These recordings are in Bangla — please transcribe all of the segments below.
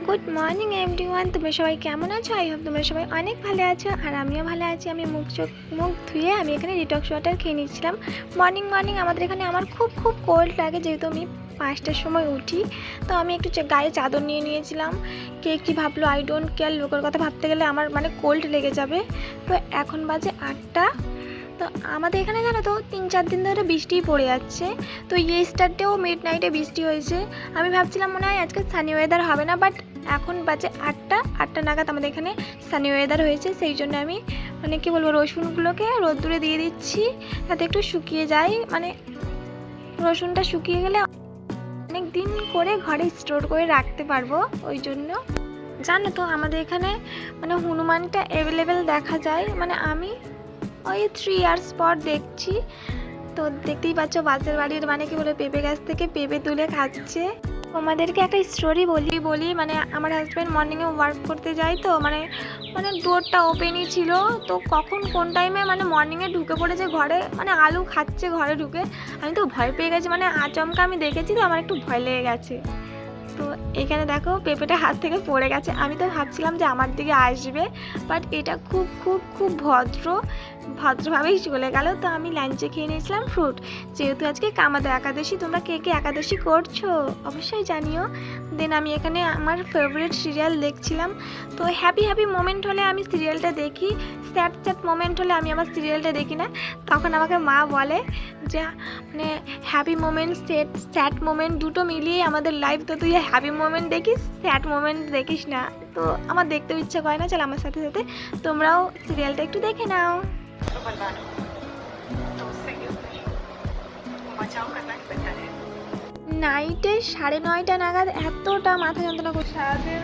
গুড মর্নিং এভরিওয়ান, তোমরা সবাই কেমন আছো? আই হোপ তোমরা সবাই অনেক ভালো আছো, আর আমিও ভালো আছি। আমি মুখ ধুয়ে আমি এখানে ডিটক্স ওয়াটার খেয়ে নিচ্ছিলাম। মর্নিং আমাদের এখানে আমার খুব কোল্ড লাগে, যেহেতু আমি 5টার সময় উঠি। তো আমি একটু গায়ে চাদর নিয়ে নিয়েছিলাম। কে কী ভাবলো আই ডোন্ট কেয়ার, লোকের কথা ভাবতে গেলে আমার কোল্ড লেগে যাবে। তো এখন বাজে 8টা। তো আমাদের এখানে জানো তো 3-4 দিন ধরে বৃষ্টিই পড়ে যাচ্ছে। তো ইয়েস্টারডেও মিড নাইটে বৃষ্টি হয়েছে। আমি ভাবছিলাম মনে হয় আজকে সানি ওয়েদার হবে না, বাট এখন বাজে 8টা নাগাদ আমাদের এখানে সানি ওয়েদার হয়েছে। সেই জন্য আমি কী বলবো, রসুনগুলোকে রোদ্দুরে দিয়ে দিচ্ছি যাতে একটু শুকিয়ে যায়। রসুনটা শুকিয়ে গেলে অনেক দিন করে ঘরে স্টোর করে রাখতে পারবো। ওই জন্য জানো তো আমাদের এখানে হনুমানটা অ্যাভেলেবেল দেখা যায়। আমি ওই 3 ইয়ার্স পর দেখছি। তো দেখতেই পাচ্ছ বাসের বাড়ির কি বলে পেঁপে গাছ থেকে পেঁপে তুলে খাচ্ছে। তোমাদেরকে একটা স্টোরি বলি আমার হাজব্যান্ড মর্নিংয়ে ওয়ার্ক করতে যায়। তো ডোরটা ওপেনই ছিল। তো কোন টাইমে মর্নিংয়ে ঢুকে পড়েছে ঘরে, আলু খাচ্ছে ঘরে ঢুকে। আমি তো ভয় পেয়ে গেছি, আচমকা আমি দেখেছি, তো আমার একটু ভয় লেগে গেছে। তো এখানে দেখো পেঁপেটা হাত থেকে পড়ে গেছে। আমি তো ভাবছিলাম যে আমার দিকে আসবে, বাট এটা খুব ভদ্রভাবেই চলে গেল। তো আমি লাঞ্চে খেয়ে নিয়েছিলাম ফ্রুট, যেহেতু আজকে কামাদা একাদশী। তোমরা কে একাদশী করছো অবশ্যই জানিও। দেন আমি এখানে আমার ফেভারিট সিরিয়াল দেখছিলাম। তো হ্যাপি মোমেন্ট হলে আমি সিরিয়ালটা দেখি, স্যাড মোমেন্ট হলে আমি আমার সিরিয়ালটা দেখি না। তখন আমাকে মা বলে যে হ্যাপি মোমেন্ট স্যাড মোমেন্ট দুটো মিলিয়ে আমাদের লাইফ। তো তুই হ্যাপি মোমেন্ট দেখিস, স্যাড মোমেন্ট দেখিস না। তো আমার দেখতেও ইচ্ছা করে না। চল আমার সাথে তোমরাও সিরিয়ালটা একটু দেখে নাও। নাইটে 9:30 নাগাদ এতটা মাথা যন্ত্রণা করছে। সারাদিন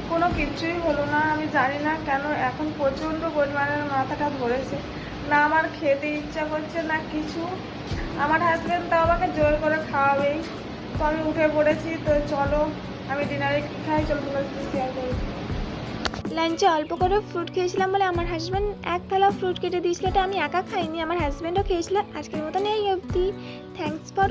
কোনো কিছুই হলো না। আমি জানি না কেন এখন প্রচণ্ড পরিমাণের মাথাটা ধরেছে। না আমার খেতে ইচ্ছা করছে না কিছু। আমার হাজব্যান্ড তো আমাকে জোর করে খাওয়াবেই। তো আমি উঠে পড়েছি। তো চলো আমি ডিনারে কী খাই চলো তোমার সাথে শেয়ার করি। লাঞ্চে অল্প করে ফ্রুট খেয়েছিলাম বলে আমার হাজব্যান্ড 1 থালা ফ্রুট কেটে দিয়েছিল। এটা আমি একা খাইনি, আমার হাজব্যান্ডও খেয়েছিল। আজকের মতন এই অবধি। Thanks for